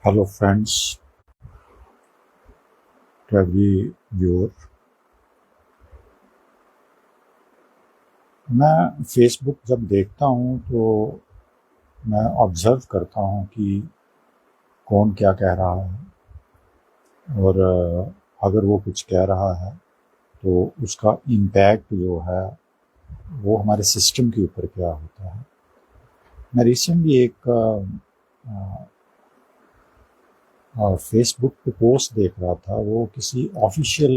Hello friends, to every viewer. मैं Facebook जब देखता हूँ तो मैं ऑब्ज़र्व करता हूँ कि कौन क्या कह रहा है और अगर वो कुछ कह रहा है तो उसका इम्पैक्ट जो है वो हमारे सिस्टम के ऊपर क्या होता है। मैं रिसेंटली एक फेसबुक पे पोस्ट देख रहा था। वो किसी ऑफिशियल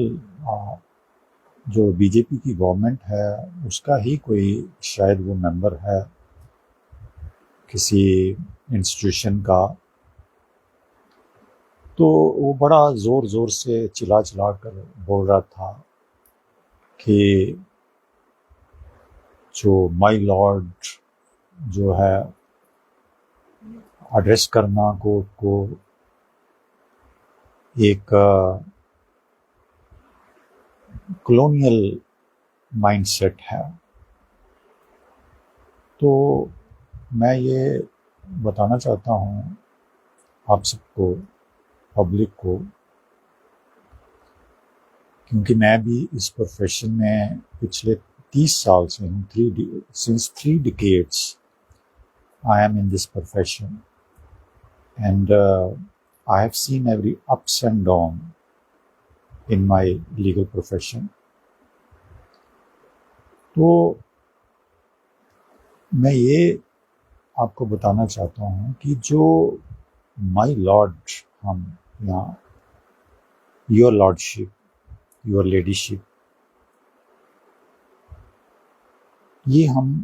जो बीजेपी की गवर्नमेंट है उसका ही कोई शायद वो मेंबर है किसी इंस्टीट्यूशन का। तो वो बड़ा ज़ोर ज़ोर से चिल्ला चिल्ला कर बोल रहा था कि जो माय लॉर्ड जो है एड्रेस करना कोर्ट को एक कॉलोनियल माइंडसेट है। तो मैं ये बताना चाहता हूँ आप सबको, पब्लिक को, क्योंकि मैं भी इस प्रोफेशन में पिछले 30 साल से हूँ। Since 3 decades I am in this profession and I have seen every ups and down in my legal profession. तो मैं ये आपको बताना चाहता हूँ कि जो माय लॉर्ड हम यहाँ योर लॉर्डशिप, योर लेडीशिप, ये हम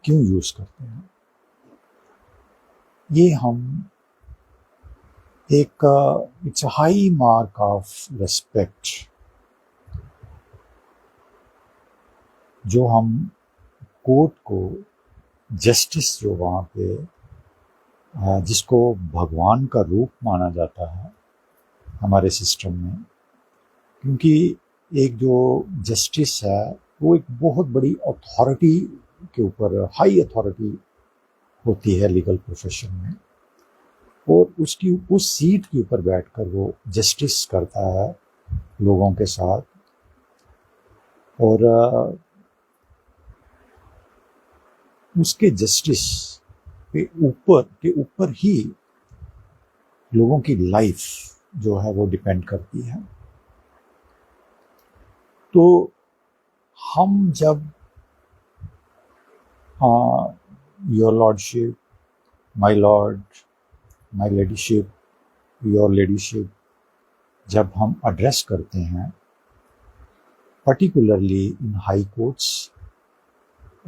क्यों यूज़ करते हैं? ये हम एक it's high mark of respect जो हम कोर्ट को, जस्टिस जो वहाँ पे जिसको भगवान का रूप माना जाता है हमारे सिस्टम में, क्योंकि एक जो जस्टिस है वो एक बहुत बड़ी अथॉरिटी के ऊपर, हाई अथॉरिटी होती है लीगल प्रोफेशन में, और उसकी उस सीट के ऊपर बैठकर वो जस्टिस करता है लोगों के साथ। और उसके जस्टिस के ऊपर ही लोगों की लाइफ जो है वो डिपेंड करती है। तो हम जब your lordship, my lord, my ladyship, your ladyship जब हम एड्रेस करते हैं, पर्टिकुलरली इन हाई कोर्ट्स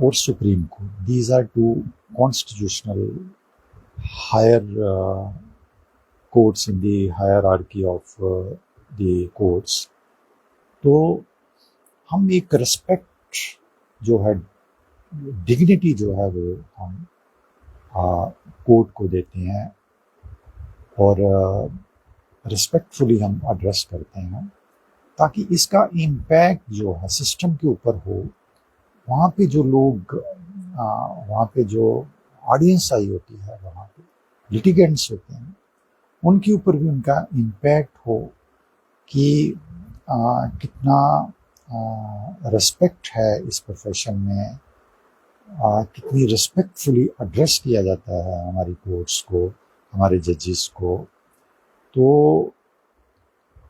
और supreme court, these are two constitutional higher courts in the hierarchy of the courts, तो हम एक रिस्पेक्ट जो है, डिग्निटी जो है वो हम कोर्ट को देते हैं और रिस्पेक्टफुली हम एड्रेस करते हैं, ताकि इसका इम्पैक्ट जो है सिस्टम के ऊपर हो। वहाँ पे जो लोग, वहाँ पे जो ऑडियंस आई होती है, वहाँ पे लिटिगेंट्स होते हैं, उनके ऊपर भी उनका इम्पैक्ट हो कि कितना रिस्पेक्ट है इस प्रोफेशन में, कितनी रिस्पेक्टफुली एड्रेस किया जाता है हमारी कोर्ट्स को, हमारे जजेस को। तो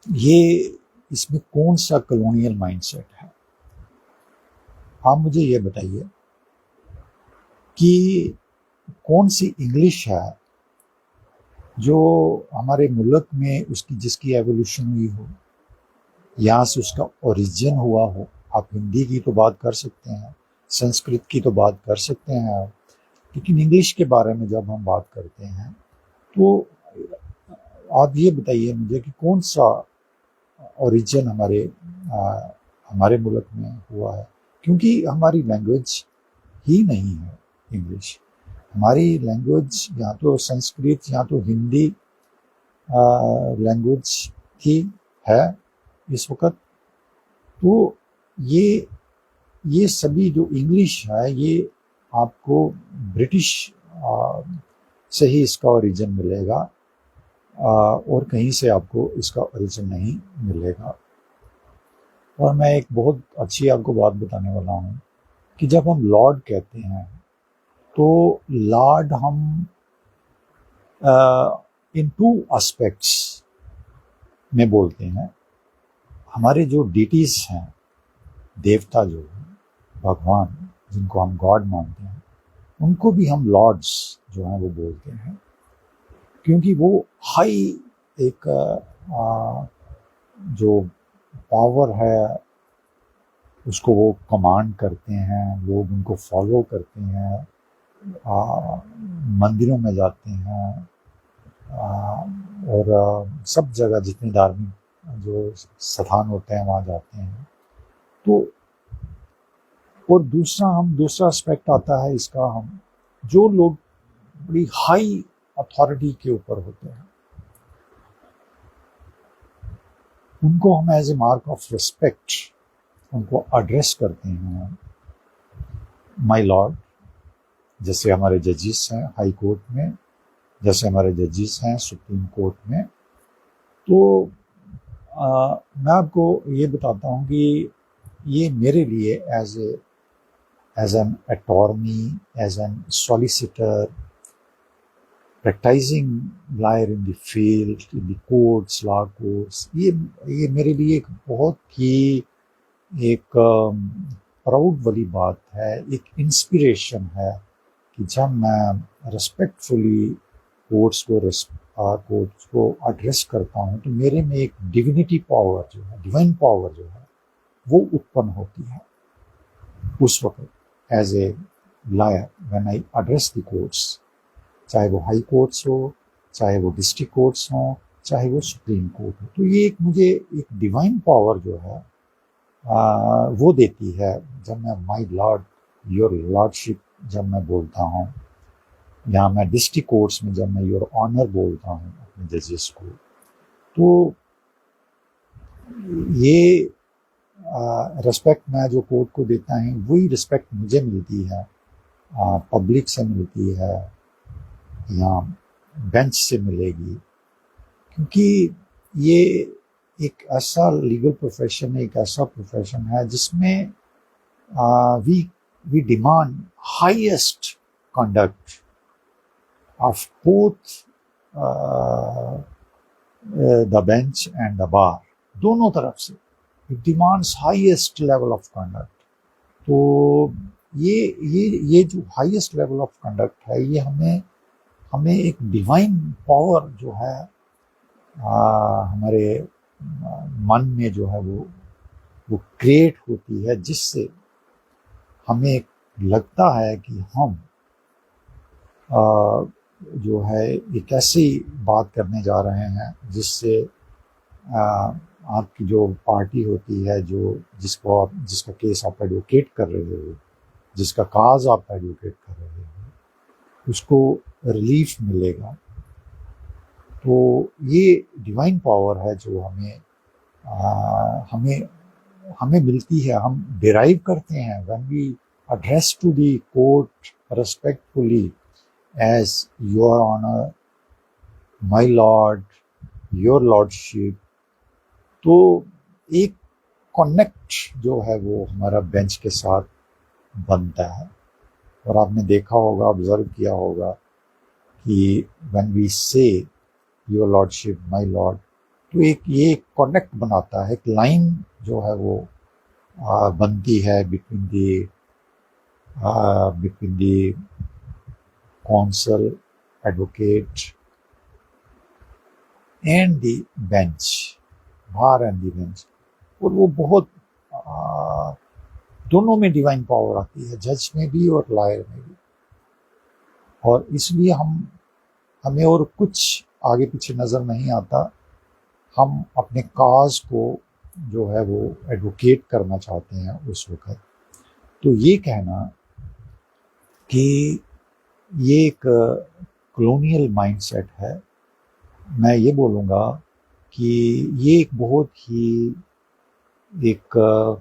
ये इसमें कौन सा कॉलोनियल माइंडसेट है? आप मुझे ये बताइए कि कौन सी इंग्लिश है जो हमारे मुल्क में उसकी जिसकी एवोल्यूशन हुई हो, यहाँ से उसका ओरिजिन हुआ हो। आप हिंदी की तो बात कर सकते हैं, संस्कृत की तो बात कर सकते हैं आप, लेकिन इंग्लिश के बारे में जब हम बात करते हैं तो आप ये बताइए मुझे कि कौन सा ओरिजिन हमारे मुल्क में हुआ है, क्योंकि हमारी लैंग्वेज ही नहीं है इंग्लिश। हमारी लैंग्वेज या तो संस्कृत या तो हिंदी लैंग्वेज ही है इस वक्त। तो ये सभी जो इंग्लिश है ये आपको ब्रिटिश से ही इसका ओरिजिन मिलेगा। और कहीं से आपको इसका ओरिजिन नहीं मिलेगा। और मैं एक बहुत अच्छी आपको बात बताने वाला हूँ कि जब हम लॉर्ड कहते हैं तो लॉर्ड हम इन टू एस्पेक्ट्स में बोलते हैं। हमारे जो डिटीज हैं, देवता जो हैं, भगवान जिनको हम गॉड मानते हैं, उनको भी हम लॉर्ड्स जो हैं वो बोलते हैं, क्योंकि वो हाई एक जो पावर है उसको वो कमांड करते हैं, लोग उनको फॉलो करते हैं, मंदिरों में जाते हैं, और सब जगह जितनी धार्मिक जो स्थान होते हैं वहाँ जाते हैं। तो और दूसरा एस्पेक्ट आता है इसका, हम जो लोग बड़ी हाई अथॉरिटी के ऊपर होते हैं उनको हम as a mark of respect उनको एड्रेस करते हैं, माय लॉर्ड। जैसे हमारे जजेस हैं हाई कोर्ट में, जैसे हमारे जजेस हैं सुप्रीम कोर्ट में। तो मैं आपको ये बताता हूँ कि ये मेरे लिए as an attorney, as an solicitor, practising lawyer in the field, in the courts, law courts, ये मेरे लिए एक बहुत ही एक प्राउड वाली बात है, एक इंस्पिरेशन है कि जब मैं रिस्पेक्टफुली कोर्ट्स को एड्रेस करता हूँ तो मेरे में एक डिविनिटी पावर जो है, डिवाइन पावर जो है वो उत्पन्न होती है उस वक्त as a lawyer when I address the courts, चाहे वो हाई कोर्ट्स हो, चाहे वो डिस्ट्रिक्ट कोर्ट्स हो, चाहे वो सुप्रीम कोर्ट हो। तो ये एक मुझे एक डिवाइन पावर जो है वो देती है जब मैं माय लॉर्ड, योर लॉर्डशिप जब मैं बोलता हूँ, या मैं डिस्ट्रिक्ट कोर्ट्स में जब मैं योर ऑनर बोलता हूँ अपने जजेस को। तो ये रिस्पेक्ट मैं जो कोर्ट को देता है वही रिस्पेक्ट मुझे मिलती है, पब्लिक से मिलती है या बेंच से मिलेगी, क्योंकि ये एक ऐसा लीगल प्रोफेशन है, एक ऐसा प्रोफेशन है जिसमें we demand highest conduct of both the bench and the bar, दोनों तरफ से it demands highest level of conduct. तो ये जो हाईएस्ट लेवल ऑफ कंडक्ट है ये हमें एक डिवाइन पावर जो है हमारे मन में जो है वो क्रिएट होती है, जिससे हमें लगता है कि हम जो है एक ऐसी बात करने जा रहे हैं जिससे आपकी जो पार्टी होती है, जो जिसका केस आप एडवोकेट कर रहे हो, जिसका काज आप एडवोकेट कर रहे हो, उसको रिलीफ मिलेगा। तो ये डिवाइन पावर है जो हमें मिलती है, हम डिराइव करते हैं when we address to the court respectfully as your honour, my lord, your lordship. तो एक कनेक्ट जो है वो हमारा बेंच के साथ बनता है। और आपने देखा होगा, ऑब्जर्व किया होगा कि व्हेन वी से योर लॉर्डशिप, माय लॉर्ड, तो ये कनेक्ट बनाता है, एक लाइन जो है वो बनती है between the counsel, advocate and the bench, bar and the bench. और वो बहुत दोनों में डिवाइन पावर आती है, जज में भी और लॉयर में भी। और इसलिए हमें और कुछ आगे पीछे नज़र नहीं आता, हम अपने काज को जो है वो एडवोकेट करना चाहते हैं उस वक्त। तो ये कहना कि ये एक कॉलोनियल माइंडसेट है, मैं ये बोलूँगा कि ये एक बहुत ही एक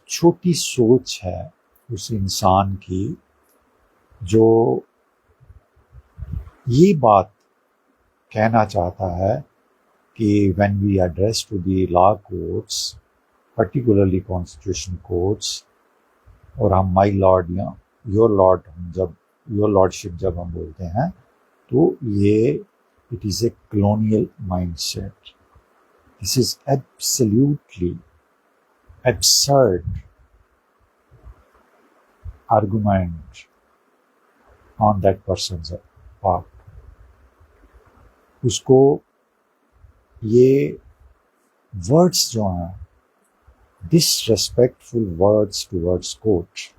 छोटी सोच है उस इंसान की जो ये बात कहना चाहता है कि when we address to the law courts, particularly constitution courts, और हम my lord या your lord जब your lordship जब हम बोलते हैं तो ये it is a colonial mindset. This is absolutely absurd argument on that person's part. उसको ये words जो हैं disrespectful words towards court,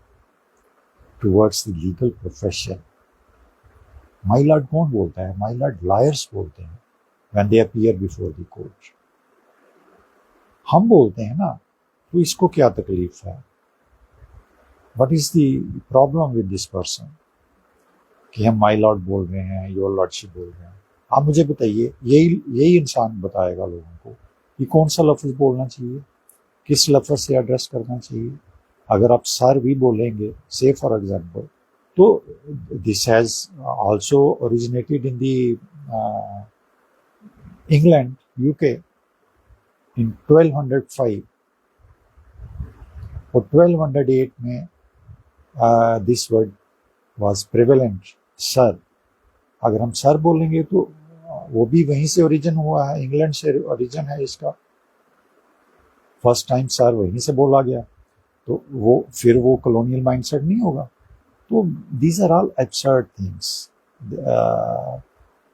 towards the legal profession. My lord कौन बोलता है? My lord liars बोलते हैं when they appear before the court. हम बोलते हैं ना, तो इसको क्या तकलीफ है? What is the problem with this person? कि हम my lord बोल रहे हैं, your lordship बोल रहे हैं. आप मुझे बताइए, यही इंसान बताएगा लोगों को कि कौन सा लफ्ज़ बोलना चाहिए, किस लफ्ज़ से एड्रेस करना चाहिए. अगर आप सर भी बोलेंगे, से फॉर एग्जाम्पल, तो this has also originated in the England, UK in 1205 और 1208 में this word was prevalent, sir. अगर हम सर बोलेंगे तो वो भी वहीं से ओरिजिन हुआ है, इंग्लैंड से ओरिजिन है इसका. फर्स्ट टाइम सर वहीं से बोला गया, तो वो कॉलोनियल माइंडसेट नहीं होगा. तो these are all absurd things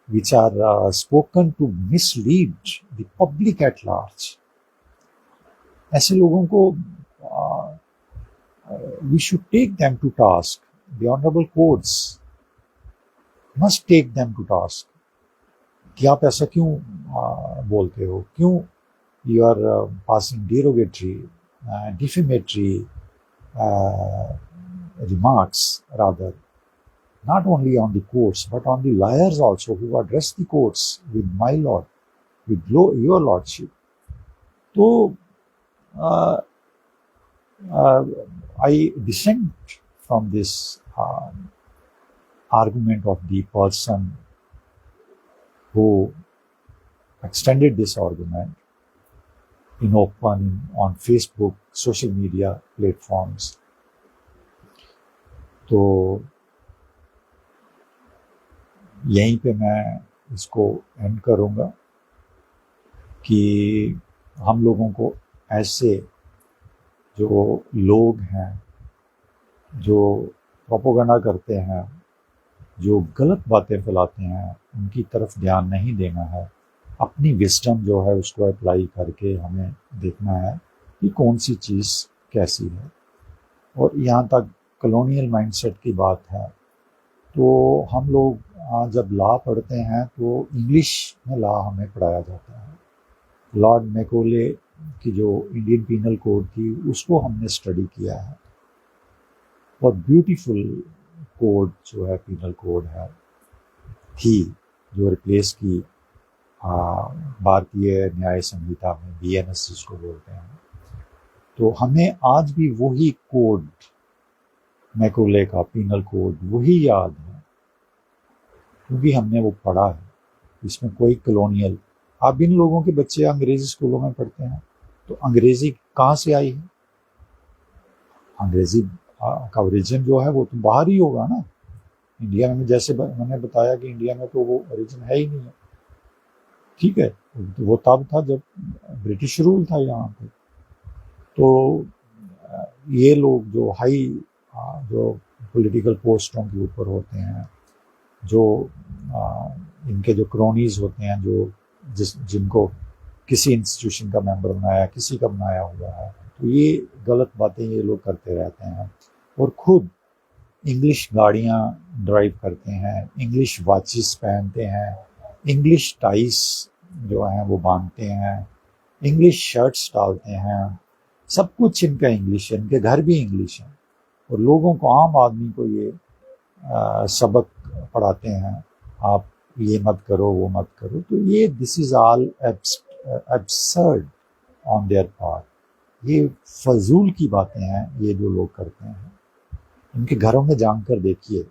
which are spoken to mislead the public at large. ऐसे लोगों को we should take them to task. The honorable courts must take them to task. कि आप ऐसा क्यों बोलते हो, क्यों you are passing derogatory, defamatory remarks, rather, not only on the courts, but on the liars also who address the courts with my lord, with your lordship. So, I dissent from this argument of the person who extended this argument in open, on Facebook, social media platforms. तो यहीं पे मैं इसको and करूँगा कि हम लोगों को ऐसे जो लोग हैं, जो प्रोपेगेंडा करते हैं, जो गलत बातें फैलाते हैं, उनकी तरफ ध्यान नहीं देना है. अपनी विजडम जो है उसको अप्लाई करके हमें देखना है कि कौन सी चीज़ कैसी है. और यहाँ तक कॉलोनियल माइंडसेट की बात है, तो हम लोग जब लॉ पढ़ते हैं तो इंग्लिश में लॉ हमें पढ़ाया जाता है. लॉर्ड मैकोले की जो इंडियन पीनल कोड थी उसको हमने स्टडी किया है. बहुत ब्यूटीफुल कोड जो है पीनल कोड है थी, जो रिप्लेस की भारतीय न्याय संहिता में BNS जिसको बोलते हैं. तो हमें आज भी वही कोड, मैकोले का पीनल कोड, वही याद है क्योंकि हमने वो पढ़ा है. इसमें कोई कॉलोनियल, अब इन लोगों के बच्चे अंग्रेजी स्कूलों में पढ़ते हैं, तो अंग्रेजी कहाँ से आई है? अंग्रेजी का ओरिजिन जो है वो तो बाहर ही होगा ना. इंडिया में, जैसे मैंने बताया कि इंडिया में तो वो ओरिजिन है ही नहीं है. ठीक है, वो तब था जब ब्रिटिश रूल था यहाँ पे. तो ये लोग जो हाई, जो पॉलिटिकल पोस्टों के ऊपर होते हैं, जो इनके जो क्रोनीज होते हैं, जो जिनको किसी इंस्टीट्यूशन का मेंबर बनाया, किसी का बनाया हुआ है, तो ये गलत बातें ये लोग करते रहते हैं. और खुद इंग्लिश गाड़ियाँ ड्राइव करते हैं, इंग्लिश वॉचेस पहनते हैं, इंग्लिश टाइस जो हैं वो बांधते हैं, इंग्लिश शर्ट्स डालते हैं, सब कुछ इनका इंग्लिश है, इनके घर भी इंग्लिश है. और लोगों को, आम आदमी को ये सबक पढ़ाते हैं, आप ये मत करो, वो मत करो. तो ये this is all absurd on their part. ये फजूल की बातें हैं ये जो लोग करते हैं. इनके घरों में जानकर देखिए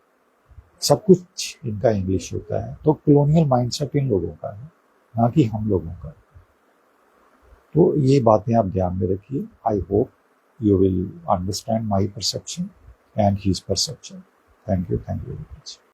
सब कुछ इनका इंग्लिश होता है। तो कॉलोनियल माइंडसेट इन लोगों का है, ना कि हम लोगों का। तो ये बातें आप ध्यान में रखिए। I hope you will understand my perception and his perception. Thank you very much.